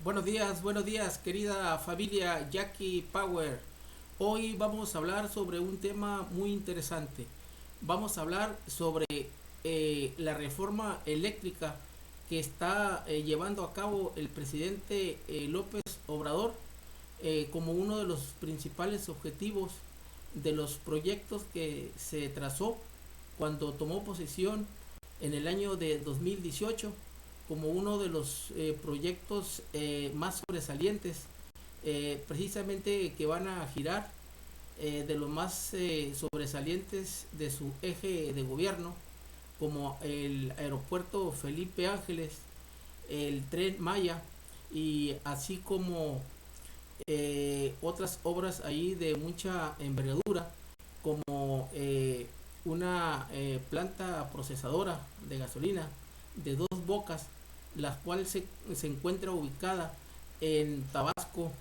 Buenos días, querida familia Jackie Power. Hoy vamos a hablar sobre un tema muy interesante. Vamos a hablar sobre la reforma eléctrica que está llevando a cabo el presidente López Obrador como uno de los principales objetivos de los proyectos que se trazó cuando tomó posesión en el año de 2018 como uno de los proyectos más sobresalientes, precisamente que van a girar de los más sobresalientes de su eje de gobierno, como el aeropuerto Felipe Ángeles, el tren Maya y así como otras obras ahí de mucha envergadura, como una planta procesadora de gasolina de dos bocas, la cual se encuentra ubicada en Tabasco,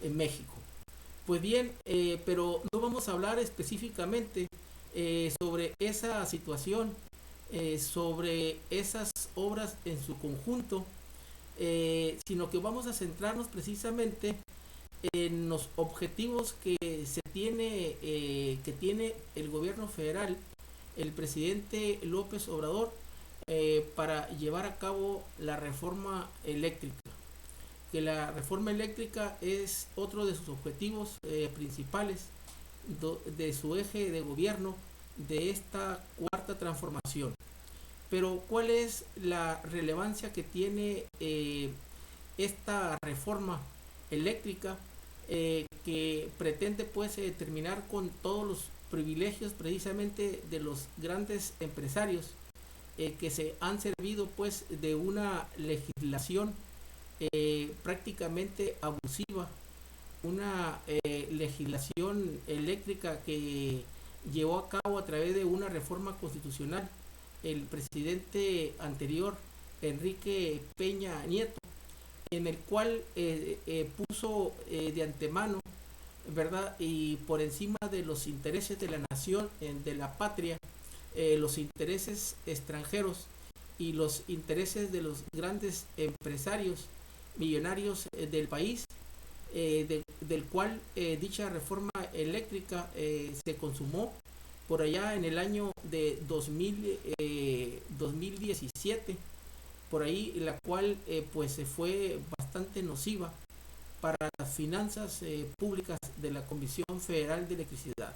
en México. Pues bien, pero no vamos a hablar específicamente sobre esa situación, sobre esas obras en su conjunto, sino que vamos a centrarnos precisamente en los objetivos que tiene el gobierno federal, el presidente López Obrador, para llevar a cabo la reforma eléctrica. Que la reforma eléctrica es otro de sus objetivos principales de su eje de gobierno de esta cuarta transformación. Pero ¿cuál es la relevancia que tiene esta reforma eléctrica que pretende pues terminar con todos los privilegios precisamente de los grandes empresarios que se han servido pues de una legislación prácticamente abusiva, una legislación eléctrica que llevó a cabo a través de una reforma constitucional el presidente anterior, Enrique Peña Nieto, en el cual puso de antemano, ¿verdad? Y por encima de los intereses de la nación, de la patria, los intereses extranjeros y los intereses de los grandes empresarios millonarios del país, del cual dicha reforma eléctrica se consumó por allá en el año de 2017, por ahí, la cual pues fue bastante nociva para las finanzas públicas de la Comisión Federal de Electricidad,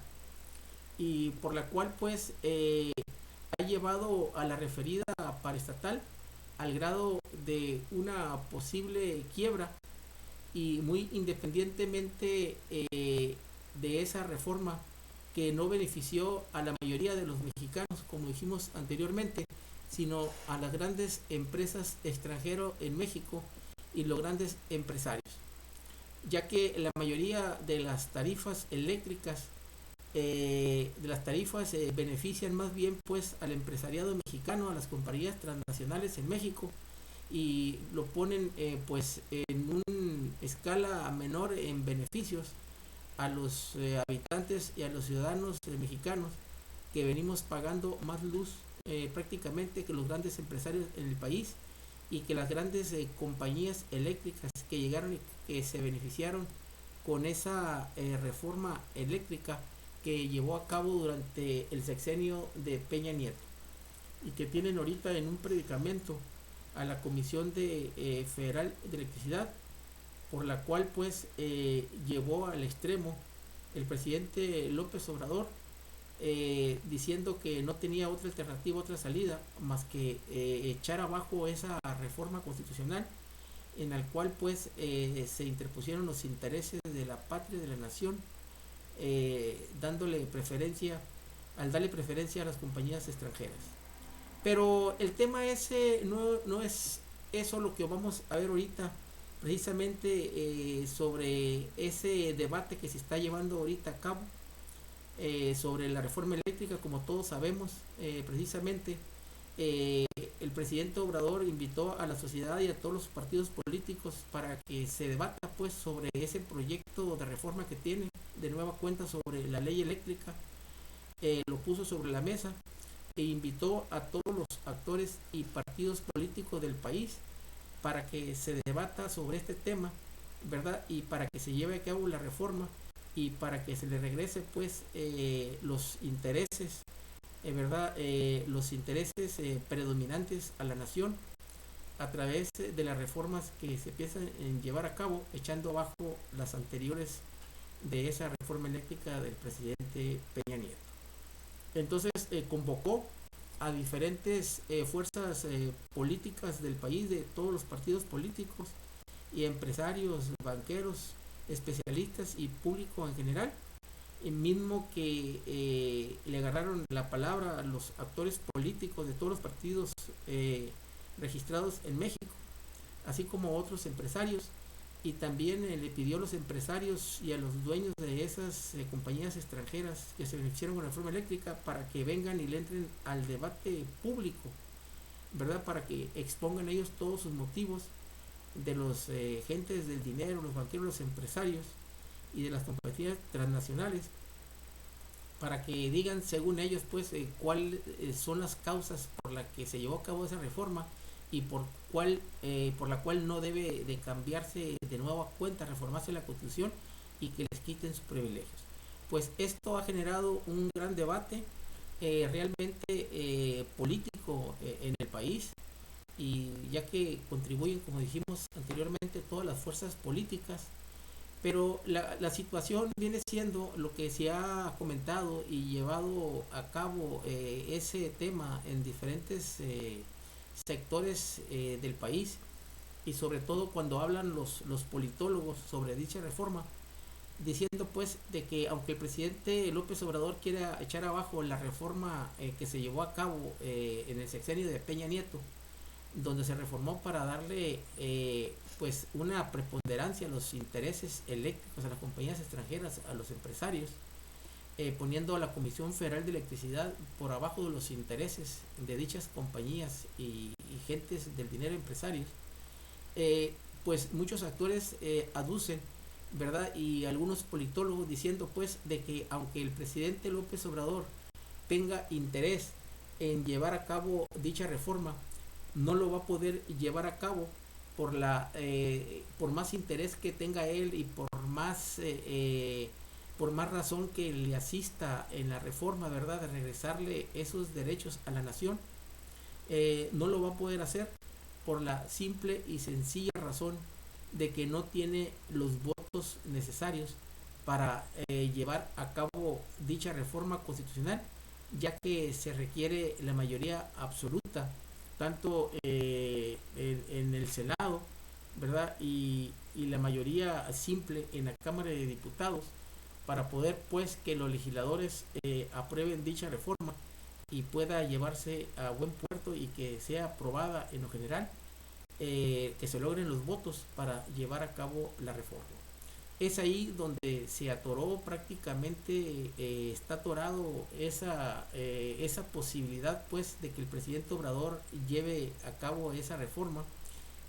y por la cual pues ha llevado a la referida paraestatal al grado de una posible quiebra, y muy independientemente de esa reforma que no benefició a la mayoría de los mexicanos, como dijimos anteriormente, sino a las grandes empresas extranjeras en México y los grandes empresarios, ya que la mayoría de las tarifas eléctricas benefician más bien pues al empresariado mexicano, a las compañías transnacionales en México, y lo ponen pues en una escala menor en beneficios a los habitantes y a los ciudadanos mexicanos, que venimos pagando más luz prácticamente que los grandes empresarios en el país, y que las grandes compañías eléctricas que llegaron y que se beneficiaron con esa reforma eléctrica que llevó a cabo durante el sexenio de Peña Nieto, y que tienen ahorita en un predicamento a la Comisión Federal de Electricidad, por la cual pues llevó al extremo el presidente López Obrador, diciendo que no tenía otra alternativa, otra salida más que echar abajo esa reforma constitucional, en la cual pues se interpusieron los intereses de la patria, de la nación, al darle preferencia a las compañías extranjeras. Pero el tema ese no es eso lo que vamos a ver ahorita, precisamente sobre ese debate que se está llevando ahorita a cabo sobre la reforma eléctrica. Como todos sabemos, precisamente el presidente Obrador invitó a la sociedad y a todos los partidos políticos para que se debata pues sobre ese proyecto de reforma que tiene de nueva cuenta sobre la ley eléctrica. Lo puso sobre la mesa e invitó a todos los actores y partidos políticos del país para que se debata sobre este tema, ¿verdad? Y para que se lleve a cabo la reforma y para que se le regrese pues los intereses, ¿verdad? Los intereses predominantes a la nación a través de las reformas que se empiezan a llevar a cabo, echando abajo las anteriores de esa reforma eléctrica del presidente Peña Nieto. Entonces convocó a diferentes fuerzas políticas del país, de todos los partidos políticos y empresarios, banqueros, especialistas y público en general, el mismo que le agarraron la palabra a los actores políticos de todos los partidos registrados en México, así como otros empresarios, y también le pidió a los empresarios y a los dueños de esas compañías extranjeras que se beneficiaron con la reforma eléctrica para que vengan y le entren al debate público, ¿verdad? Para que expongan ellos todos sus motivos de los gentes del dinero, los banqueros, los empresarios y de las compañías transnacionales, para que digan según ellos pues cuáles son las causas por las que se llevó a cabo esa reforma y por la cual no debe de cambiarse de nueva cuenta, reformarse la Constitución y que les quiten sus privilegios. Pues esto ha generado un gran debate realmente político en el país, y ya que contribuyen, como dijimos anteriormente, todas las fuerzas políticas, pero la situación viene siendo lo que se ha comentado y llevado a cabo ese tema en diferentes sectores del país, y sobre todo cuando hablan los politólogos sobre dicha reforma, diciendo pues de que aunque el presidente López Obrador quiera echar abajo la reforma que se llevó a cabo en el sexenio de Peña Nieto, donde se reformó para darle pues una preponderancia a los intereses eléctricos, a las compañías extranjeras, a los empresarios, poniendo a la Comisión Federal de Electricidad por abajo de los intereses de dichas compañías y gentes del dinero empresarios, pues muchos actores aducen, ¿verdad? Y algunos politólogos diciendo pues de que aunque el presidente López Obrador tenga interés en llevar a cabo dicha reforma, no lo va a poder llevar a cabo por más interés que tenga él y por más razón que le asista en la reforma, ¿verdad? De regresarle esos derechos a la nación. No lo va a poder hacer por la simple y sencilla razón de que no tiene los votos necesarios para llevar a cabo dicha reforma constitucional, ya que se requiere la mayoría absoluta, tanto en el Senado, ¿verdad? Y la mayoría simple en la Cámara de Diputados, para poder pues que los legisladores aprueben dicha reforma y pueda llevarse a buen puerto y que sea aprobada en lo general, que se logren los votos para llevar a cabo la reforma. Es ahí donde se atoró prácticamente, está atorado esa posibilidad pues de que el presidente Obrador lleve a cabo esa reforma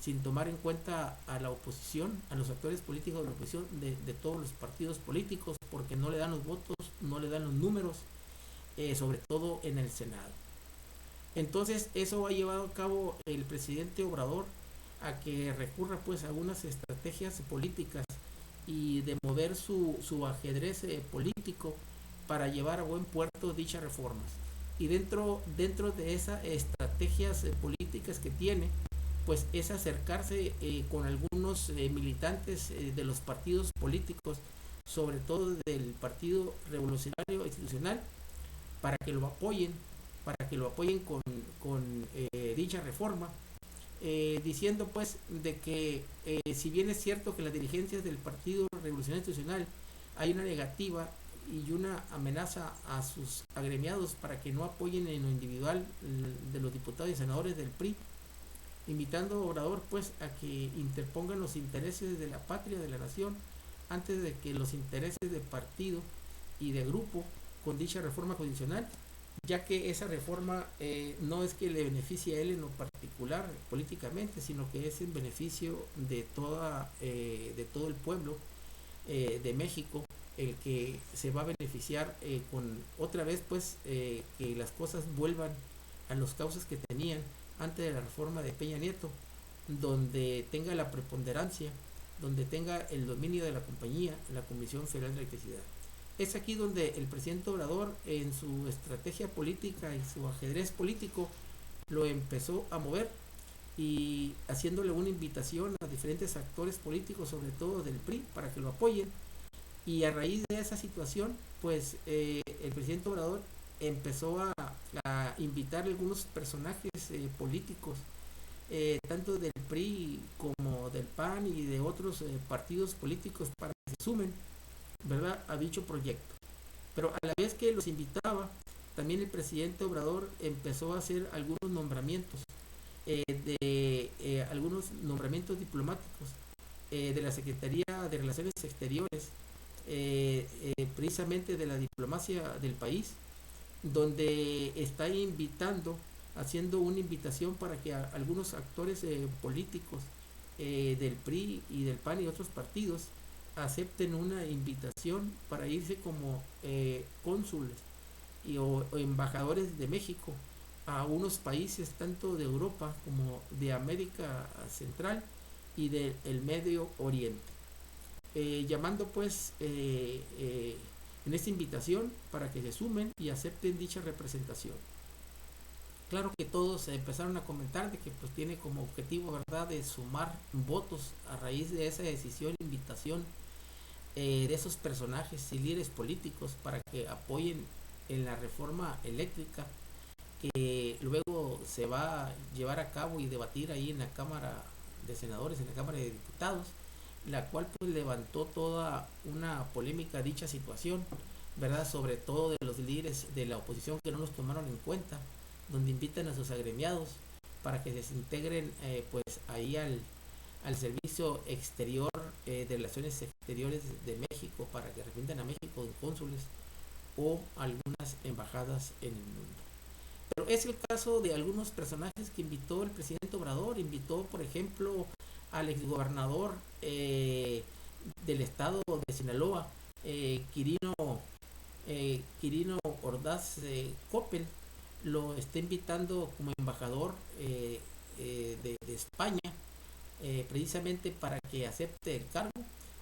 sin tomar en cuenta a la oposición, a los actores políticos de la oposición de todos los partidos políticos, porque no le dan los votos, no le dan los números, sobre todo en el Senado. Entonces eso ha llevado a cabo el presidente Obrador a que recurra pues a algunas estrategias políticas y de mover su ajedrez político para llevar a buen puerto dichas reformas. Y dentro de esas estrategias políticas que tiene, pues es acercarse con algunos militantes de los partidos políticos, sobre todo del Partido Revolucionario Institucional, para que lo apoyen, con dicha reforma, diciendo pues de que si bien es cierto que las dirigencias del Partido Revolucionario Institucional hay una negativa y una amenaza a sus agremiados para que no apoyen en lo individual de los diputados y senadores del PRI, invitando a Obrador pues a que interpongan los intereses de la patria, de la nación, antes de que los intereses de partido y de grupo con dicha reforma constitucional, ya que esa reforma no es que le beneficie a él en lo particular políticamente, sino que es en beneficio de todo el pueblo de México, el que se va a beneficiar con otra vez pues que las cosas vuelvan a los cauces que tenían antes de la reforma de Peña Nieto, donde tenga la preponderancia, donde tenga el dominio de la compañía, la Comisión Federal de Electricidad. Es aquí donde el presidente Obrador, en su estrategia política y su ajedrez político, lo empezó a mover y haciéndole una invitación a diferentes actores políticos, sobre todo del PRI, para que lo apoyen. Y a raíz de esa situación, pues el presidente Obrador empezó a invitar a algunos personajes políticos, tanto del PRI como del PAN y de otros partidos políticos, para que se sumen, ¿verdad?, a dicho proyecto. Pero a la vez que los invitaba, también el presidente Obrador empezó a hacer algunos nombramientos, algunos nombramientos diplomáticos de la Secretaría de Relaciones Exteriores, precisamente de la diplomacia del país, donde está invitando, haciendo una invitación para que algunos actores políticos del PRI y del PAN y otros partidos acepten una invitación para irse como cónsules o embajadores de México a unos países tanto de Europa como de América Central y del Medio Oriente, llamando pues en esta invitación para que se sumen y acepten dicha representación. Claro que todos empezaron a comentar de que pues tiene como objetivo, ¿verdad?, de sumar votos a raíz de esa decisión, invitación de esos personajes y líderes políticos para que apoyen en la reforma eléctrica que luego se va a llevar a cabo y debatir ahí en la Cámara de Senadores, en la Cámara de Diputados, la cual pues levantó toda una polémica dicha situación, ¿verdad?, sobre todo de los líderes de la oposición que no los tomaron en cuenta, donde invitan a sus agremiados para que se integren pues ahí al servicio exterior de relaciones exteriores de México, para que representen a México en cónsules o algunas embajadas en el mundo. Pero es el caso de algunos personajes que invitó el presidente Obrador. Invitó, por ejemplo, al exgobernador del estado de Sinaloa, Quirino Ordaz Coppel. Lo está invitando como embajador de España, precisamente para que acepte el cargo.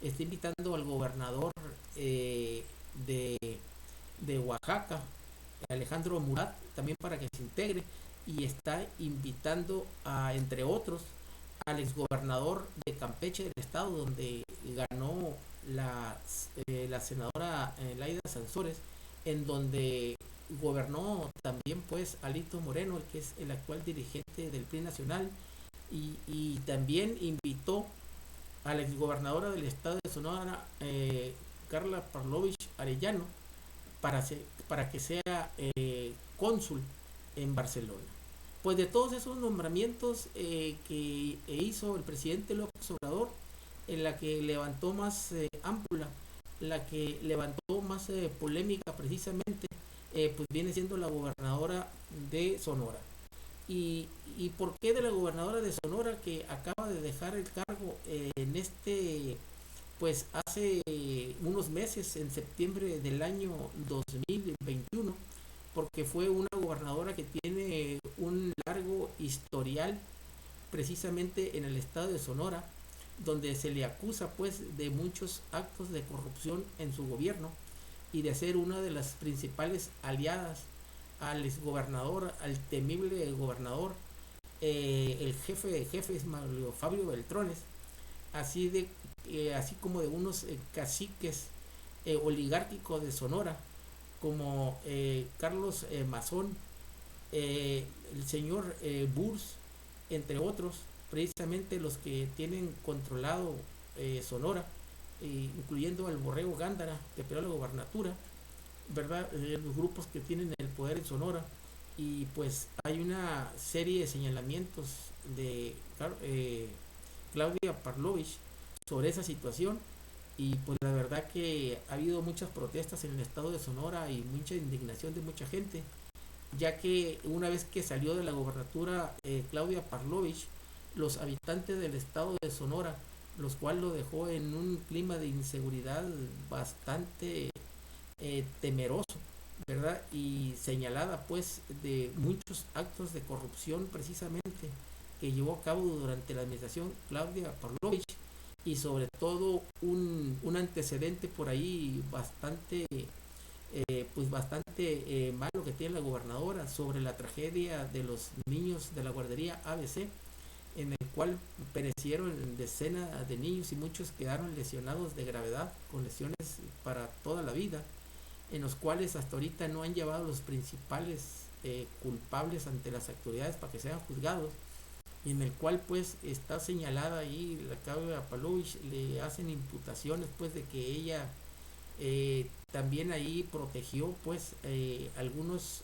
Está invitando al gobernador de, de Oaxaca, Alejandro Murat, también para que se integre, y está invitando a, entre otros, al exgobernador de Campeche, del estado donde ganó la senadora Laida Sansores, en donde gobernó también pues Alito Moreno, el que es el actual dirigente del PRI nacional, y también invitó a la exgobernadora del estado de Sonora, Carla Parlovich Arellano, para que sea cónsul en Barcelona. Pues de todos esos nombramientos que hizo el presidente López Obrador, en la que levantó más ámpula, la que levantó más polémica precisamente, pues viene siendo la gobernadora de Sonora. ¿Y por qué de la gobernadora de Sonora, que acaba de dejar el cargo pues hace unos meses, en septiembre del año 2021? Porque fue una gobernadora que tiene un largo historial precisamente en el estado de Sonora, donde se le acusa pues de muchos actos de corrupción en su gobierno y de ser una de las principales aliadas al exgobernador, al temible gobernador, el jefe de jefes, Mario Fabio Beltrones, así como de unos caciques oligárquicos de Sonora, como Carlos Mazón, el señor Burs, entre otros, precisamente los que tienen controlado Sonora, incluyendo al Borrego Gándara, que peleó la gobernatura, ¿verdad? Los grupos que tienen el poder en Sonora. Y pues hay una serie de señalamientos de Claudia Parlovich sobre esa situación, y pues la verdad que ha habido muchas protestas en el estado de Sonora y mucha indignación de mucha gente, ya que una vez que salió de la gobernatura Claudia Parlovich, los habitantes del estado de Sonora, los cuales lo dejó en un clima de inseguridad bastante temeroso, ¿verdad? Y señalada pues de muchos actos de corrupción precisamente que llevó a cabo durante la administración Claudia Pavlovich, y sobre todo un antecedente por ahí bastante malo que tiene la gobernadora sobre la tragedia de los niños de la guardería ABC, en el cual perecieron decenas de niños y muchos quedaron lesionados de gravedad, con lesiones para toda la vida, en los cuales hasta ahorita no han llevado los principales culpables ante las autoridades para que sean juzgados, y en el cual pues está señalada ahí la Claudia Pavlovich. Le hacen imputaciones pues de que ella también ahí protegió pues algunos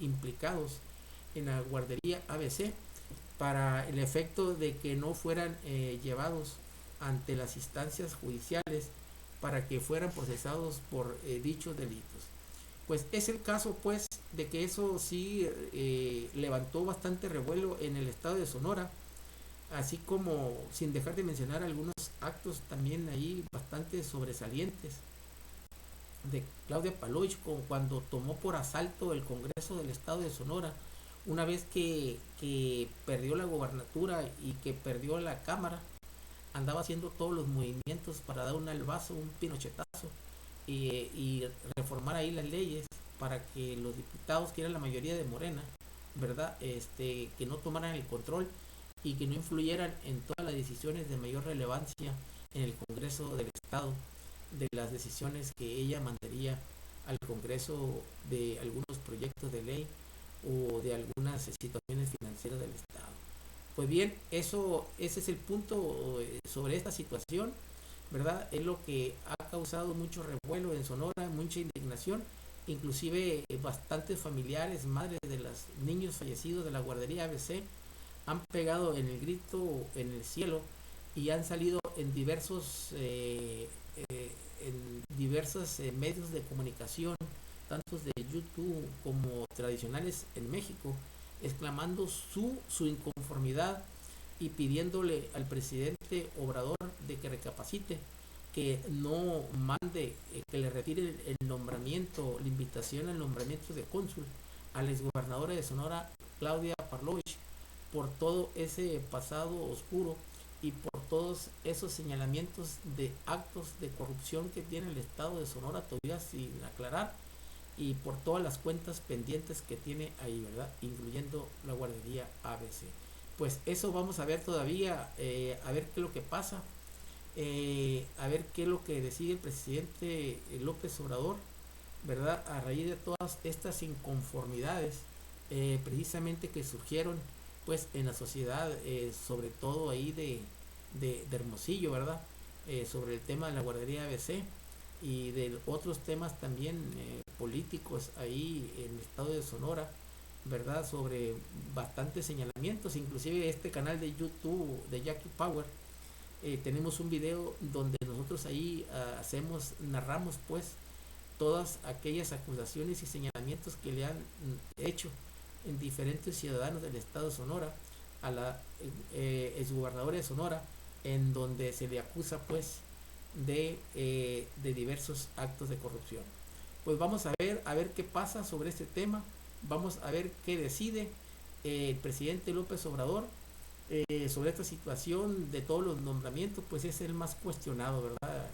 implicados en la guardería ABC para el efecto de que no fueran llevados ante las instancias judiciales para que fueran procesados por dichos delitos. Pues es el caso pues de que eso sí levantó bastante revuelo en el estado de Sonora, así como sin dejar de mencionar algunos actos también ahí bastante sobresalientes de Claudia Pavlovich, cuando tomó por asalto el Congreso del Estado de Sonora, una vez que perdió la gobernatura y que perdió la Cámara. Andaba haciendo todos los movimientos para dar un albazo, un pinochetazo, y reformar ahí las leyes para que los diputados, que eran la mayoría de Morena, ¿verdad? Que no tomaran el control y que no influyeran en todas las decisiones de mayor relevancia en el Congreso del Estado, de las decisiones que ella mandaría al Congreso de algunos proyectos de ley o de algunas situaciones financieras del Estado. Pues bien, ese es el punto sobre esta situación, ¿verdad? Es lo que ha causado mucho revuelo en Sonora, mucha indignación, inclusive bastantes familiares, madres de los niños fallecidos de la guardería ABC, han pegado en el grito en el cielo y han salido en diversos medios de comunicación, tanto de YouTube como tradicionales en México, exclamando su inconformidad y pidiéndole al presidente Obrador de que recapacite, que no mande, que le retire el nombramiento, la invitación al nombramiento de cónsul a la exgobernadora de Sonora, Claudia Pavlovich, por todo ese pasado oscuro y por todos esos señalamientos de actos de corrupción que tiene el estado de Sonora todavía sin aclarar, y por todas las cuentas pendientes que tiene ahí, ¿verdad? Incluyendo la guardería ABC. Pues eso vamos a ver todavía, a ver qué es lo que pasa, a ver qué es lo que decide el presidente López Obrador, ¿verdad? A raíz de todas estas inconformidades, precisamente que surgieron pues en la sociedad, sobre todo ahí de Hermosillo, ¿verdad? Sobre el tema de la guardería ABC y de otros temas también políticos ahí en el estado de Sonora, ¿verdad? Sobre bastantes señalamientos, inclusive este canal de YouTube de Jackie Power, tenemos un video donde nosotros ahí narramos pues todas aquellas acusaciones y señalamientos que le han hecho en diferentes ciudadanos del estado de Sonora a la exgobernadora de Sonora, en donde se le acusa pues de diversos actos de corrupción. Pues vamos a ver qué pasa sobre este tema, vamos a ver qué decide el presidente López Obrador sobre esta situación de todos los nombramientos. Pues es el más cuestionado, ¿verdad?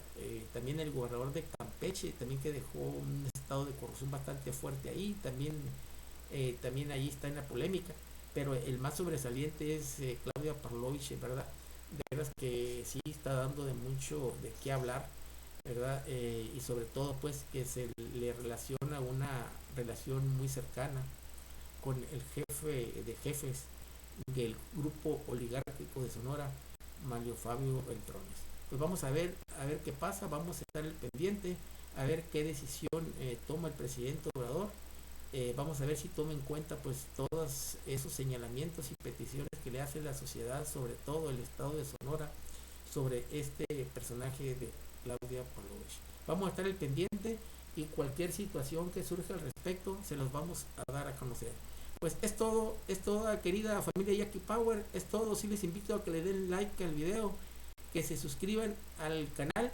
También el gobernador de Campeche, también, que dejó un estado de corrupción bastante fuerte ahí, también ahí está en la polémica, pero el más sobresaliente es Claudia Pavlovich, ¿verdad? De veras que sí está dando de mucho de qué hablar, ¿verdad? Y sobre todo pues que se le relaciona una relación muy cercana con el jefe de jefes del grupo oligárquico de Sonora, Mario Fabio Beltrones. Pues vamos a ver qué pasa, vamos a estar al pendiente, a ver qué decisión toma el presidente Obrador. Vamos a ver si toma en cuenta pues todos esos señalamientos y peticiones que le hace la sociedad, sobre todo el estado de Sonora, sobre este personaje de Claudia Pavlovich. Vamos a estar al pendiente y cualquier situación que surja al respecto se los vamos a dar a conocer. Pues es todo, querida familia Jackie Power, es todo. Sí, les invito a que le den like al video, que se suscriban al canal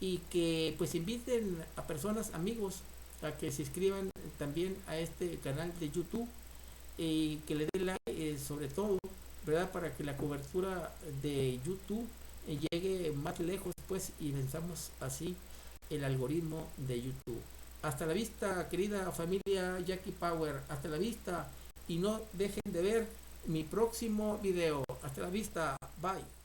y que pues inviten a personas, amigos, a que se inscriban también a este canal de YouTube y que le den like, sobre todo ¿verdad? Para que la cobertura de YouTube llegue más lejos, pues, y venzamos así el algoritmo de YouTube. Hasta la vista, querida familia Jackie Power. Hasta la vista. Y no dejen de ver mi próximo video. Hasta la vista. Bye.